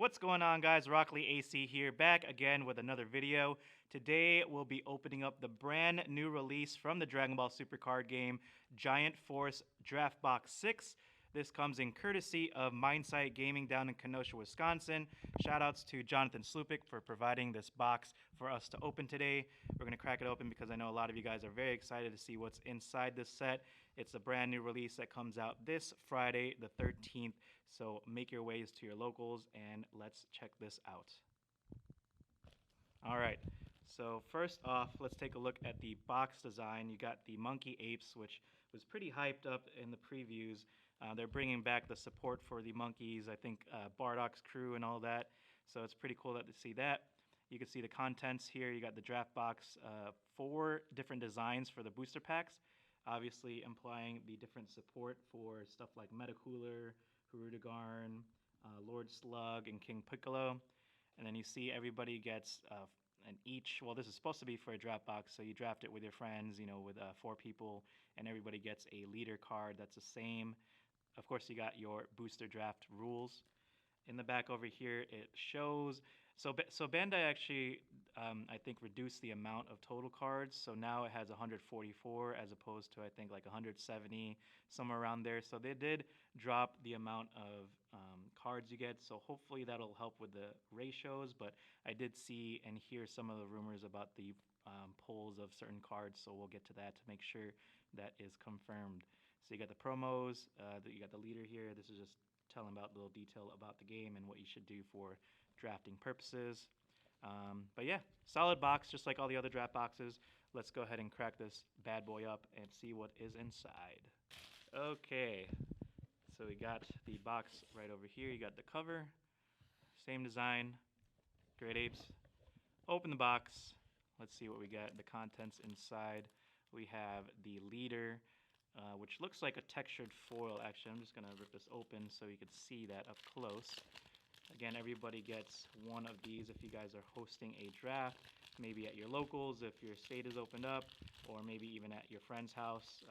What's going on, guys? Rockley AC here, back again with another video. Today we'll be opening up the brand new release from the Dragon Ball Super card game, Giant Force Draft Box 6. This comes in courtesy of Mindsight Gaming down in Kenosha, Wisconsin. Shoutouts to Jonathan Slupik for providing this box for us to open today. We're going to crack it open because I know a lot of you guys are very excited to see what's inside this set. It's a brand new release that comes out this Friday, the 13th. So make your ways to your locals and let's check this out. All right. So first off, let's take a look at the box design. You got the monkey apes, which was pretty hyped up in the previews. They're bringing back the support for the monkeys, I think Bardock's crew and all that. So it's pretty cool to see that. You can see the contents here. You got the draft box, 4 different designs for the booster packs, obviously implying the different support for stuff like Metacooler, Hirudgarn, Lord Slug, and King Piccolo. And then you see everybody gets well, this is supposed to be for a draft box, so you draft it with your friends, with 4 people, and everybody gets a leader card that's the same. Of course, you got your booster draft rules. In the back over here, it shows. So Bandai actually, I think, reduced the amount of total cards. So now it has 144 as opposed to, I think, like 170, somewhere around there. So they did drop the amount of cards you get. So hopefully that'll help with the ratios. But I did see and hear some of the rumors about the pulls of certain cards. So we'll get to that to make sure that is confirmed. So you got the promos, you got the leader here. This is just telling about a little detail about the game and what you should do for drafting purposes. But yeah, solid box, just like all the other draft boxes. Let's go ahead and crack this bad boy up and see what is inside. Okay, so we got the box right over here. You got the cover, same design, Great Apes. Open the box. Let's see what we got. The contents inside. We have the leader, which looks like a textured foil. Actually, I'm just going to rip this open so you can see that up close. Again, everybody gets one of these if you guys are hosting a draft, maybe at your locals if your state is opened up, or maybe even at your friend's house.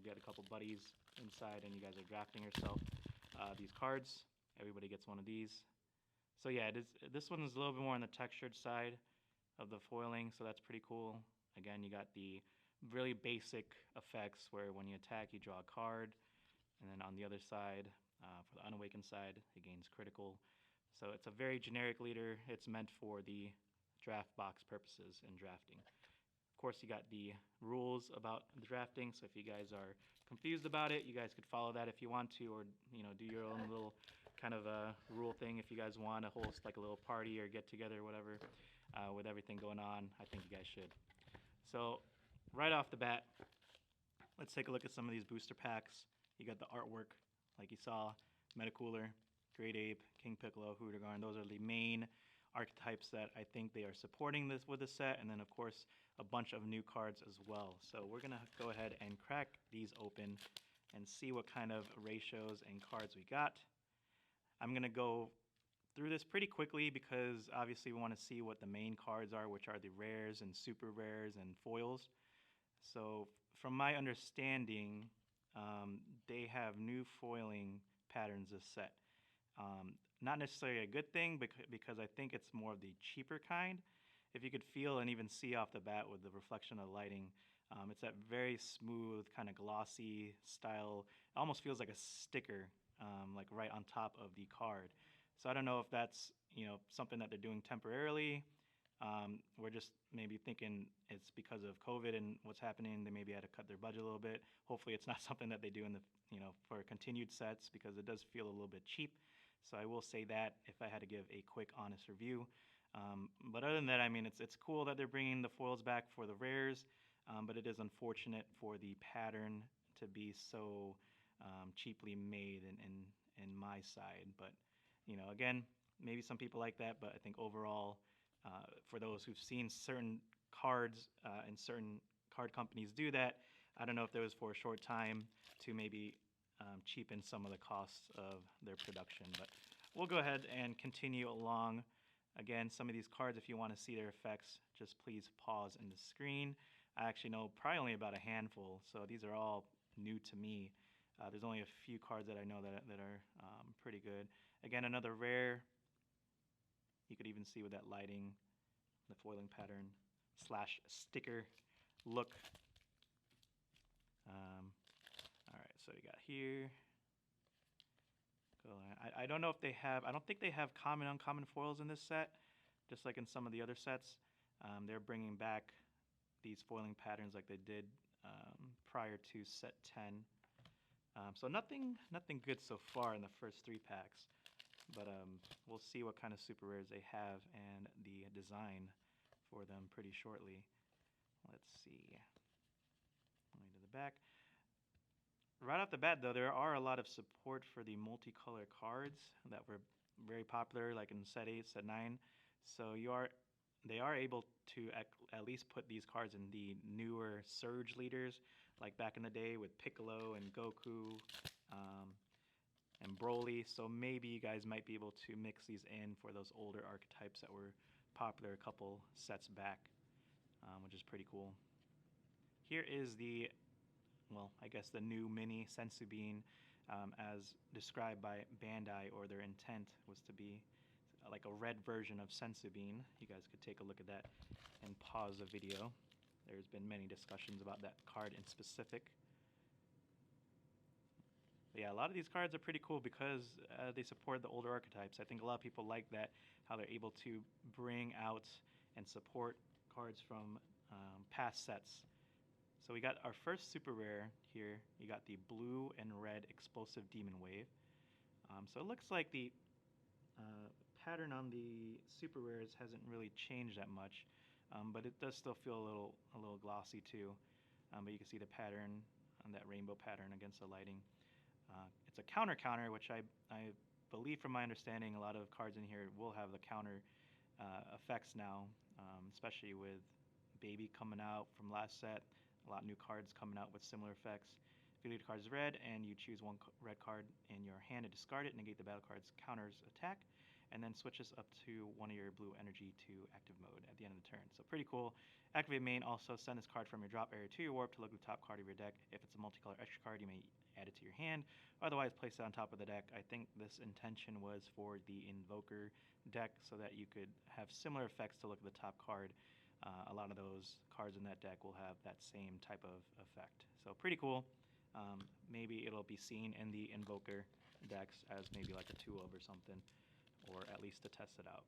Get a couple buddies inside and you guys are drafting yourself these cards. Everybody gets one of these. So yeah, this one is a little bit more on the textured side of the foiling, so that's pretty cool. Again, you got the really basic effects where when you attack, you draw a card, and then on the other side, for the unawakened side, it gains critical. So it's a very generic leader. It's meant for the draft box purposes in drafting. Of course, you got the rules about the drafting, so if you guys are confused about it, you guys could follow that if you want to, or do your own little kind of a rule thing if you guys want to host like a little party or get together or whatever. With everything going on, I think you guys should. So right off the bat, let's take a look at some of these booster packs. You got the artwork, like you saw, Metacooler, Great Ape, King Piccolo, Hirudgarn. Those are the main archetypes that I think they are supporting this with the set, and then of course a bunch of new cards as well. So we're gonna go ahead and crack these open and see what kind of ratios and cards we got. I'm gonna go through this pretty quickly because obviously we want to see what the main cards are, which are the rares and super rares and foils. So from my understanding, they have new foiling patterns this set. Not necessarily a good thing because I think it's more of the cheaper kind. If you could feel and even see off the bat with the reflection of the lighting, it's that very smooth, kind of glossy style. It almost feels like a sticker, like right on top of the card. So I don't know if that's something that they're doing temporarily. We're just maybe thinking it's because of COVID and what's happening. They maybe had to cut their budget a little bit. Hopefully, it's not something that they do in the for continued sets because it does feel a little bit cheap. So I will say that if I had to give a quick, honest review. But other than that, I mean, it's cool that they're bringing the foils back for the rares, but it is unfortunate for the pattern to be so cheaply made in my side. But again, maybe some people like that, but I think overall, for those who've seen certain cards and certain card companies do that, I don't know if that was for a short time to maybe cheapen some of the costs of their production. But we'll go ahead and continue along. Again, some of these cards, if you want to see their effects, just please pause in the screen. I actually know probably only about a handful, so these are all new to me. There's only a few cards that I know that are pretty good. Again, another rare You could even see with that lighting, the foiling pattern slash sticker look. All right, so you got here. I don't know if they have. I don't think they have common uncommon foils in this set, just like in some of the other sets. They're bringing back these foiling patterns like they did prior to set 10. So nothing good so far in the first 3 packs, but we'll see what kind of super rares they have and the design for them pretty shortly. Let's see. Going to the back. Right off the bat, though, there are a lot of support for the multicolor cards that were very popular, like in set 8, set 9. So they are able to at least put these cards in the newer Surge leaders, like back in the day with Piccolo and Goku and Broly. So maybe you guys might be able to mix these in for those older archetypes that were popular a couple sets back, which is pretty cool. Here is the, well, I guess the new mini Sensu Bean, as described by Bandai, or their intent was to be like a red version of Sensu Bean. You guys could take a look at that and pause the video. There's been many discussions about that card in specific. But yeah, a lot of these cards are pretty cool because they support the older archetypes. I think a lot of people like that, how they're able to bring out and support cards from past sets. So we got our first super rare here. You got the blue and red explosive demon wave. So it looks like the pattern on the super rares hasn't really changed that much, but it does still feel a little glossy too. But you can see the pattern on that rainbow pattern against the lighting. It's a counter, which I believe, from my understanding, a lot of cards in here will have the counter effects now, especially with Baby coming out from last set. A lot of new cards coming out with similar effects. If you leave the cards red and you choose one red card in your hand to discard it, negate the battle card's counter's attack, and then switch this up to one of your blue energy to active mode at the end of the turn. So pretty cool. Activate main, also send this card from your drop area to your warp to look at the top card of your deck. If it's a multicolor extra card, you may add it to your hand. Otherwise, place it on top of the deck. I think this intention was for the Invoker deck so that you could have similar effects to look at the top card. A lot of those cards in that deck will have that same type of effect. So pretty cool. Maybe it'll be seen in the Invoker decks as maybe like a 2-of or something, or at least to test it out.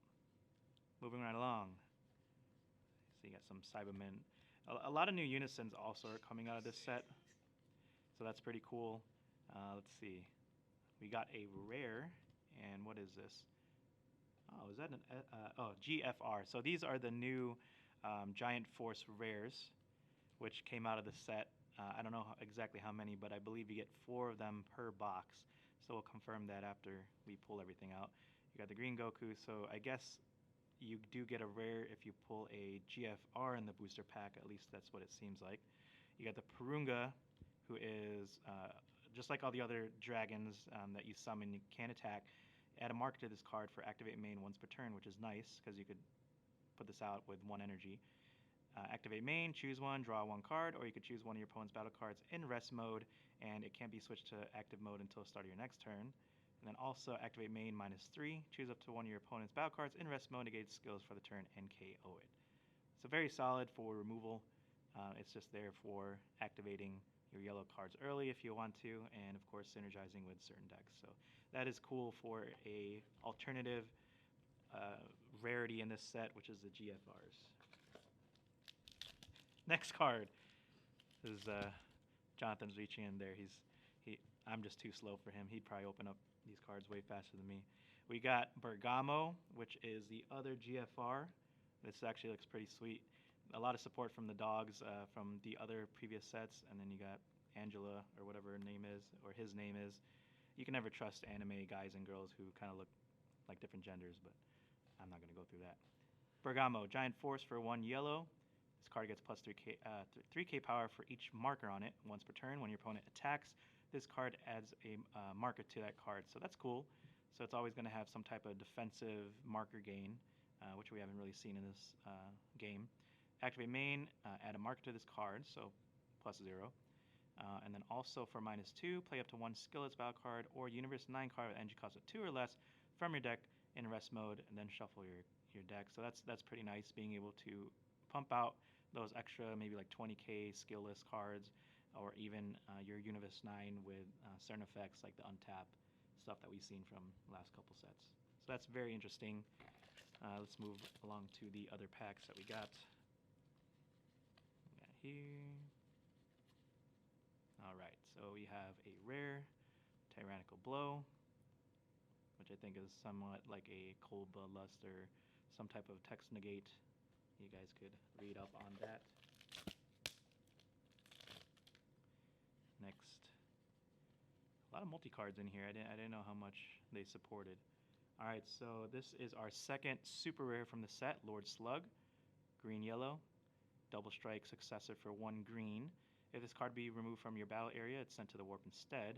Moving right along. So you got some Cybermen. A lot of new Unisons also are coming out of this set, so that's pretty cool. Let's see. We got a rare, and what is this? Oh, is that an GFR? So these are the new Giant Force rares, which came out of the set. I don't know exactly how many, but I believe you get 4 of them per box. So we'll confirm that after we pull everything out. You got the green Goku, so I guess you do get a rare if you pull a GFR in the booster pack. At least that's what it seems like. You got the Purunga, who is just like all the other dragons that you summon, you can't attack. Add a marker to this card for activate main once per turn, which is nice because you could put this out with 1 energy. Activate main, choose one, draw 1 card, or you could choose one of your opponent's battle cards in rest mode, and it can't be switched to active mode until the start of your next turn. And then also activate main -3, choose up to one of your opponent's battle cards in rest mode, negate skills for the turn, and KO it. So very solid for removal. It's just there for activating your yellow cards early if you want to, and of course synergizing with certain decks. So that is cool for a alternative rarity in this set, which is the GFRs. Next card is Jonathan's reaching in there. I'm just too slow for him. He'd probably open up these cards way faster than me. We got Bergamo, which is the other GFR. This actually looks pretty sweet. A lot of support from the dogs from the other previous sets, and then you got Angela, or whatever her name is, or his name is. You can never trust anime guys and girls who kind of look like different genders, but I'm not going to go through that. Bergamo, Giant Force for 1 yellow. This card gets plus 3k power for each marker on it once per turn. When your opponent attacks, this card adds a marker to that card. So that's cool. So it's always going to have some type of defensive marker gain, which we haven't really seen in this game. Activate main, add a marker to this card, so +0. And then also for -2, play up to 1 Skillet's battle card or Universe 9 card with energy cost of 2 or less from your deck in rest mode, and then shuffle your deck. So that's pretty nice, being able to pump out those extra maybe like 20k skill-less cards, or even your Universe 9 with certain effects like the untap stuff that we've seen from last couple sets. So that's very interesting. Let's move along to the other packs that we got. Here. Alright, so we have a rare Tyrannical Blow, which I think is somewhat like a Cold Bloodlust or some type of text negate. You guys could read up on that. Next, a lot of multi-cards in here. I didn't know how much they supported. Alright, so this is our second super rare from the set, Lord Slug. Green-yellow. Double strike successor for 1 green. If this card be removed from your battle area, it's sent to the warp instead.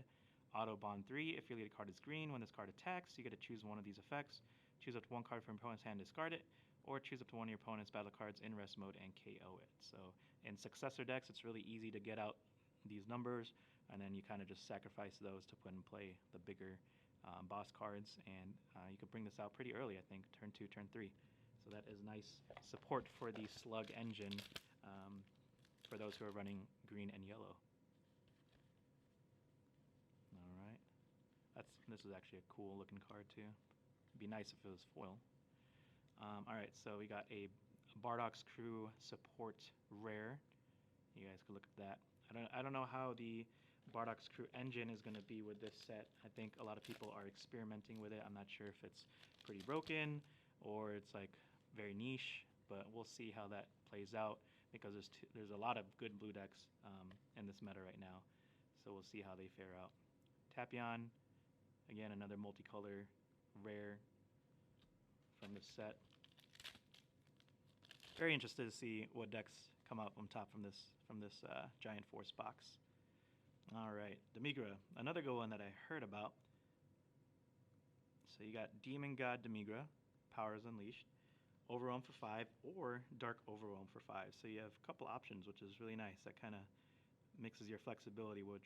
Auto Bond 3. If your leader card is green, when this card attacks, you get to choose one of these effects. Choose up to 1 card from your opponent's hand, discard it, or choose up to one of your opponent's battle cards in rest mode and KO it. So in successor decks, it's really easy to get out these numbers, and then you kind of just sacrifice those to put in play the bigger boss cards, and you can bring this out pretty early, I think, turn 2, turn 3. So that is nice support for the Slug engine for those who are running green and yellow. Alright. This is actually a cool looking card too. It'd be nice if it was foil. Alright, so we got a Bardock's Crew support rare. You guys could look at that. I don't know how the Bardock's Crew engine is going to be with this set. I think a lot of people are experimenting with it. I'm not sure if it's pretty broken or it's like very niche, but we'll see how that plays out, because there's a lot of good blue decks in this meta right now. So we'll see how they fare out. Tapion, again, another multicolor rare from this set. Very interested to see what decks come out on top from this Giant Force box. All right, Demigra, another good one that I heard about. So you got Demon God Demigra, Powers Unleashed, Overwhelm for 5, or Dark Overwhelm for 5. So you have a couple options, which is really nice. That kind of mixes your flexibility with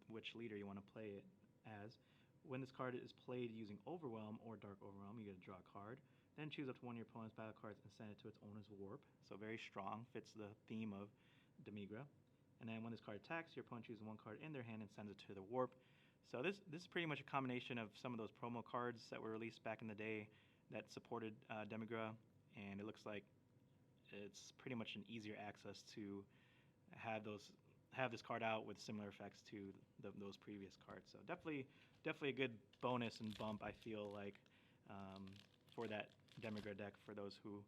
which leader you want to play it as. When this card is played using Overwhelm or Dark Overwhelm, you get to draw a card. Then choose up to one of your opponent's battle cards and send it to its owner's warp. So very strong, fits the theme of Demigra. And then when this card attacks, your opponent chooses one card in their hand and sends it to the warp. So this is pretty much a combination of some of those promo cards that were released back in the day that supported Demigra, and it looks like it's pretty much an easier access to have this card out with similar effects to those previous cards. So definitely a good bonus and bump, I feel like, for that Demigra deck for those who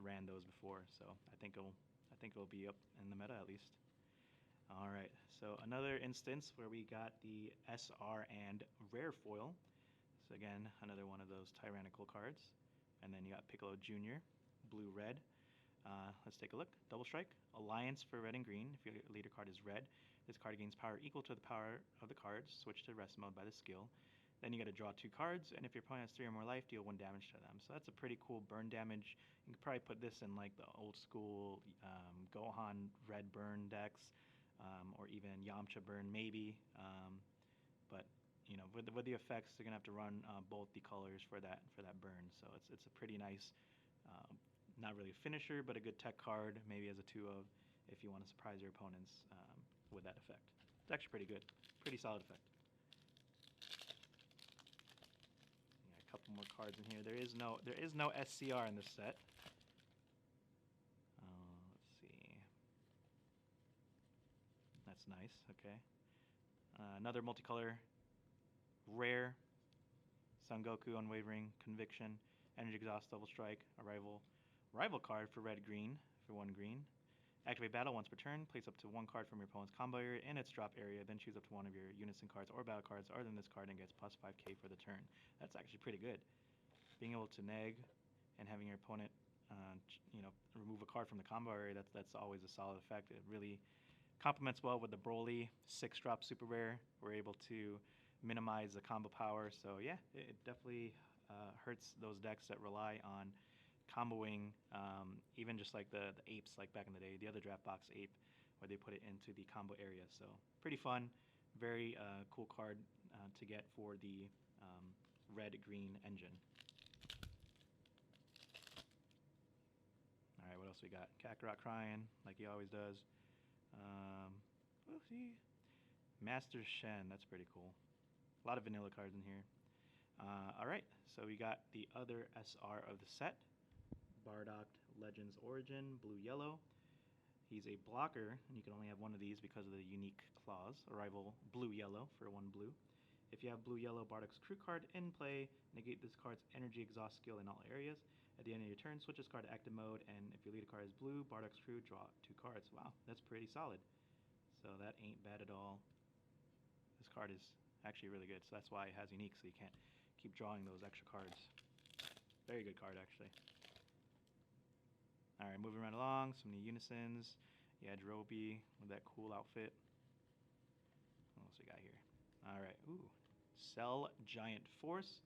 ran those before. So I think it'll be up in the meta at least. All right, so another instance where we got the SR and rare foil. So again, another one of those tyrannical cards. And then you got Piccolo Jr., blue-red. Let's take a look. Double strike. Alliance for red and green. If your leader card is red, this card gains power equal to the power of the cards. Switch to rest mode by the skill. Then you got to draw 2 cards, and if your opponent has 3 or more life, deal 1 damage to them. So that's a pretty cool burn damage. You could probably put this in like the old school Gohan red burn decks, or even Yamcha burn maybe. But you know, with the effects, they're gonna have to run both the colors for that burn. So it's a pretty nice, not really a finisher, but a good tech card, maybe as a 2-of, if you want to surprise your opponents with that effect. It's actually pretty good, pretty solid effect. Yeah, a couple more cards in here. There is no SCR in this set. Let's see. That's nice. Okay. Another multicolor. Rare, Son Goku, Unwavering, Conviction, Energy Exhaust, Double Strike, a rival card for red-green, for 1 green. Activate battle once per turn, place up to 1 card from your opponent's combo area in its drop area, then choose up to one of your unison cards or battle cards other than this card and gets plus 5k for the turn. That's actually pretty good. Being able to neg and having your opponent, remove a card from the combo area, that's always a solid effect. It really complements well with the Broly 6-drop super rare. We're able to minimize the combo power, so yeah, it definitely hurts those decks that rely on comboing, even just like the apes, like back in the day, the other draft box ape, where they put it into the combo area. So pretty fun, very cool card to get for the red-green engine. else we got? Kakarot crying like he always does. We'll see. Master Shen, that's pretty cool. A lot of vanilla cards in here. Alright, so we got the other SR of the set. Bardock Legends Origin, blue-yellow. He's a blocker, and you can only have one of these because of the unique clause. Arrival blue-yellow for 1 blue. If you have blue-yellow Bardock's crew card in play, negate this card's energy exhaust skill in all areas. At the end of your turn, switch this card to active mode, and if your leader card is blue, Bardock's crew, draw 2 cards. Wow, that's pretty solid. So that ain't bad at all. This card is actually really good, so that's why it has unique, so you can't keep drawing those extra cards. Very good card, actually. Alright, moving right along, some new unisons. Yeah, Droby with that cool outfit. What else we got here? Alright, ooh. Cell Giant Force,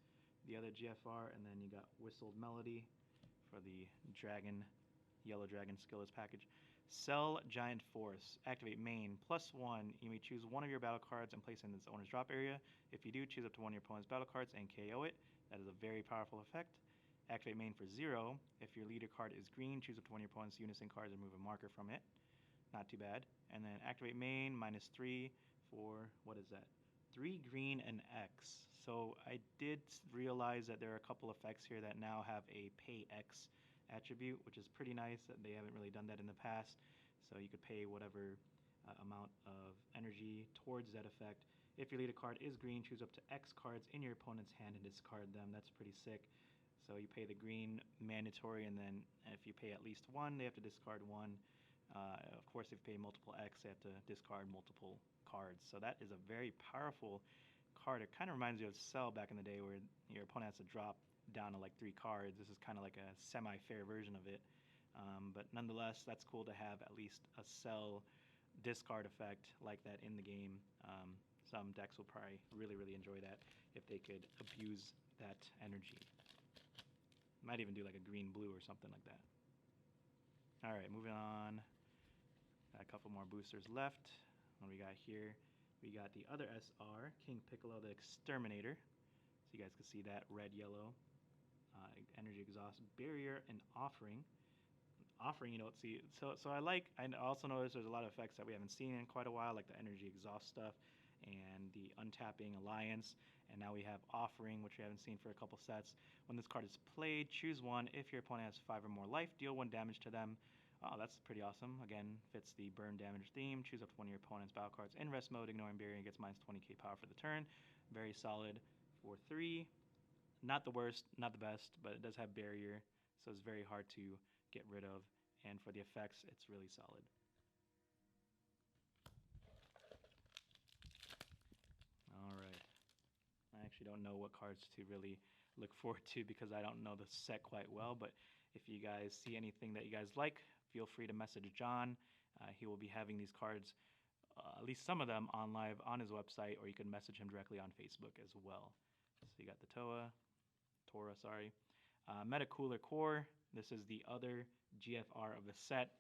the other GFR, and then you got Whistled Melody for the dragon, yellow dragon skillless package. Cell Giant Force, activate main, +1. You may choose one of your battle cards and place it in its owner's drop area. If you do, choose up to one of your opponent's battle cards and KO it. That is a very powerful effect. Activate main for 0. If your leader card is green, choose up to one of your opponent's unison cards and remove a marker from it. Not too bad. And then activate main, -3 for, what is that? 3 green and X. So I did realize that there are a couple effects here that now have a pay X attribute, which is pretty nice. That they haven't really done that in the past. So you could pay whatever amount of energy towards that effect. If your leader card is green, choose up to X cards in your opponent's hand and discard them. That's pretty sick. So you pay the green mandatory, and then if you pay at least 1, they have to discard 1. Of course, if you pay multiple X, they have to discard multiple cards. So that is a very powerful card. It kind of reminds you of Cell back in the day, where your opponent has to drop down to like 3 cards. This is kind of like a semi-fair version of it. But nonetheless, that's cool to have at least a Cell discard effect like that in the game. Some decks will probably really, really enjoy that if they could abuse that energy. Might even do like a green-blue or something like that. Alright, moving on. Got a couple more boosters left. What do we got here? We got the other SR, King Piccolo the Exterminator. So you guys can see that red-yellow. Energy exhaust, barrier, and offering. Offering you don't see. So I also noticed there's a lot of effects that we haven't seen in quite a while, like the energy exhaust stuff and the untapping alliance. And now we have offering, which we haven't seen for a couple sets. When this card is played, choose 1. If your opponent has 5 or more life, deal 1 damage to them. Oh, that's pretty awesome. Again, fits the burn damage theme. Choose up to one of your opponent's battle cards in rest mode, ignoring barrier, and gets -20k power for the turn. Very solid for 3. Not the worst, not the best, but it does have barrier, so it's very hard to get rid of. And for the effects, it's really solid. Alright. I actually don't know what cards to really look forward to because I don't know the set quite well, but if you guys see anything that you guys like, feel free to message John. He will be having these cards, at least some of them, on live on his website, or you can message him directly on Facebook as well. So you got the Tora, Metacooler Core. This is the other GFR of the set.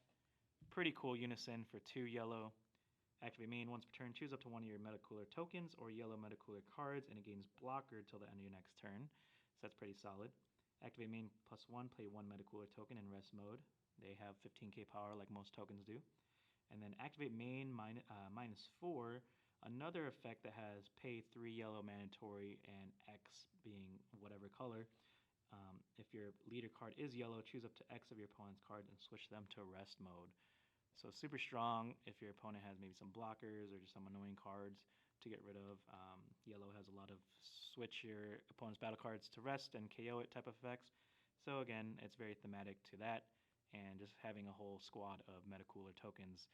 Pretty cool unison for 2 yellow. Activate main once per turn. Choose up to one of your Metacooler tokens or yellow Metacooler cards, and it gains blocker till the end of your next turn. So that's pretty solid. Activate main +1. Play 1 Metacooler token in rest mode. They have 15k power like most tokens do. And then activate main -4. Another effect that has pay 3 yellow mandatory and X being whatever color. If your leader card is yellow, choose up to X of your opponent's cards and switch them to rest mode. So super strong if your opponent has maybe some blockers or just some annoying cards to get rid of. Yellow has a lot of switch your opponent's battle cards to rest and KO it type of effects. So again, it's very thematic to that, and just having a whole squad of Metacooler tokens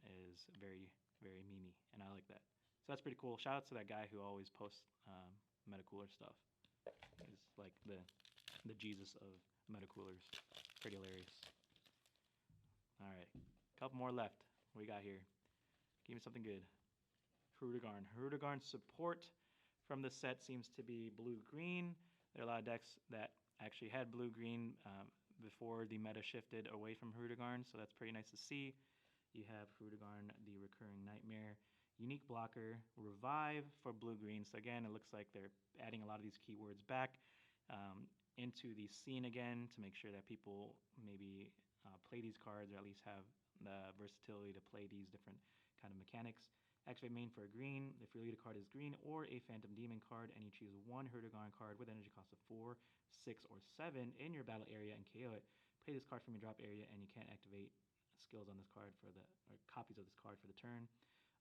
is very, very memey, and I like that. So that's pretty cool. Shout out to that guy who always posts Metacooler stuff. He's like the Jesus of Metacoolers. Pretty hilarious. Alright, a couple more left. What we got here? Give me something good. Hirudgarn. Hirudgarn support from the set seems to be blue-green. There are a lot of decks that actually had blue-green before the meta shifted away from Hirudgarn, so that's pretty nice to see. You have Hirudgarn, the Recurring Nightmare. Unique blocker, revive for blue-green. So again, it looks like they're adding a lot of these keywords back into the scene again to make sure that people maybe play these cards, or at least have the versatility to play these different kind of mechanics. Activate main for a green. If your leader card is green or a Phantom Demon card, and you choose one Hirudgarn card with energy cost of 4, 6, or 7 in your battle area and KO it, play this card from your drop area, and you can't activate skills on this card for the, or copies of this card for the turn.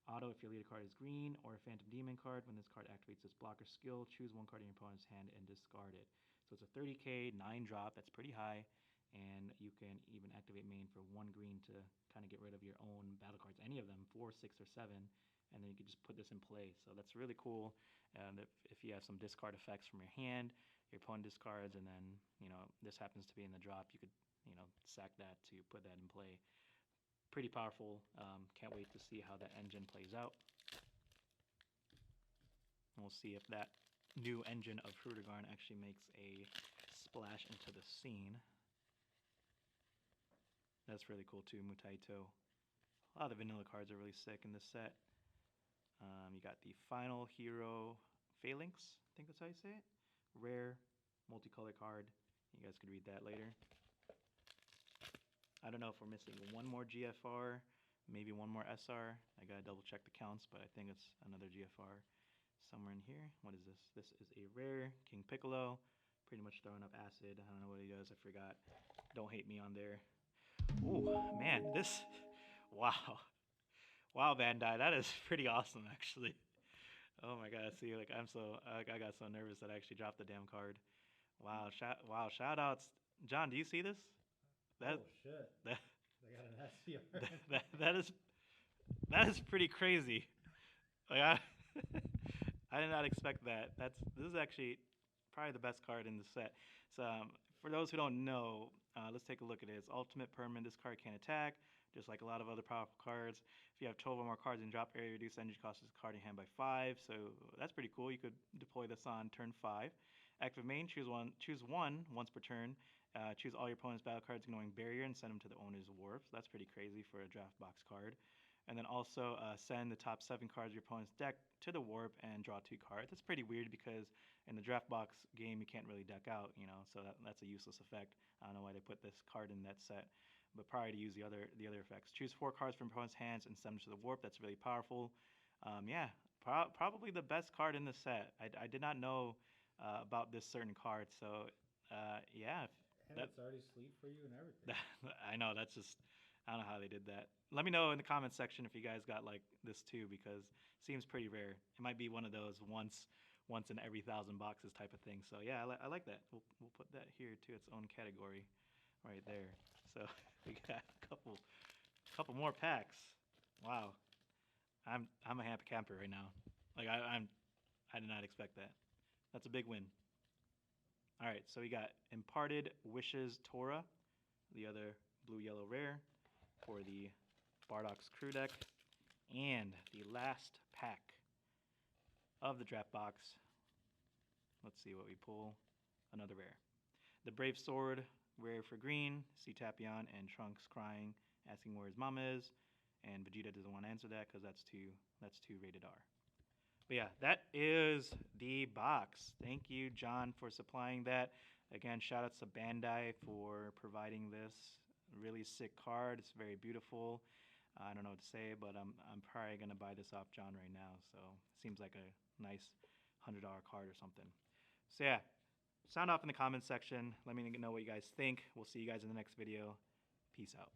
Auto, if your leader card is green or a Phantom Demon card, when this card activates this blocker skill, choose one card in your opponent's hand and discard it. So it's a 30k, 9 drop, that's pretty high, and you can even activate main for 1 green to kind of get rid of your own battle cards, any of them, 4, 6, or 7, and then you can just put this in play. So that's really cool. And if you have some discard effects from your hand, your opponent discards, and then, you know, this happens to be in the drop, you could, you know, sack that to put that in play. Pretty powerful. Can't wait to see how that engine plays out. We'll see if that new engine of Hirudgarn actually makes a splash into the scene. That's really cool too, Mutaito. A lot of the vanilla cards are really sick in this set. You got the Final Hero Phalanx, I think that's how you say it. Rare, multicolor card. You guys could read that later. I don't know if we're missing one more GFR, maybe one more SR. I gotta double check the counts, but I think it's another GFR somewhere in here. What is this? This is a rare King Piccolo, pretty much throwing up acid. I don't know what he does, I forgot. Don't hate me on there. Ooh, man, this, wow. Wow, Bandai, that is pretty awesome, actually. Oh my god, see, like, I got so nervous that I actually dropped the damn card. Wow, shout outs. John, do you see this? Oh shit. They got an SCR. That is pretty crazy. Like, I did not expect that. This is actually probably the best card in the set. So for those who don't know, let's take a look at it. It's ultimate permanent. This card can't attack, just like a lot of other powerful cards. If you have 12 or more cards in drop area, reduce energy cost of this card in hand by 5. So that's pretty cool. You could deploy this on turn 5. Active main, choose one once per turn. Choose all your opponent's battle cards ignoring barrier and send them to the owner's wharf. So that's pretty crazy for a draft box card. And then also send the top 7 cards of your opponent's deck to the warp and draw 2 cards. That's pretty weird because in the draft box game you can't really deck out, you know, so that's a useless effect. I don't know why they put this card in that set, but probably to use the other effects. Choose 4 cards from your opponent's hands and send them to the warp. That's really powerful. Yeah, probably the best card in the set. I did not know about this certain card, so yeah. And it's already sleep for you and everything. I know, that's just, I don't know how they did that. Let me know in the comments section if you guys got like this too, because it seems pretty rare. It might be one of those once in every 1,000 boxes type of thing. So yeah, I like that. We'll put that here to its own category right there. So we got a couple more packs. Wow. I'm a happy camper right now. Like I did not expect that. That's a big win. All right, so we got Imparted Wishes Torah, the other blue-yellow rare for the Bardock's crew deck, and the last pack of the draft box. Let's see what we pull. Another rare. The Brave Sword, rare for green. See Tapion and Trunks crying, asking where his mom is, and Vegeta doesn't want to answer that because that's too rated R. But yeah, that is the box. Thank you, John, for supplying that. Again, shout outs to Bandai for providing this really sick card. It's very beautiful. I don't know what to say, but I'm probably gonna buy this off John right now. So it seems like a nice $100 card or something. So yeah, sound off in the comments section. Let me know what you guys think. We'll see you guys in the next video. Peace out.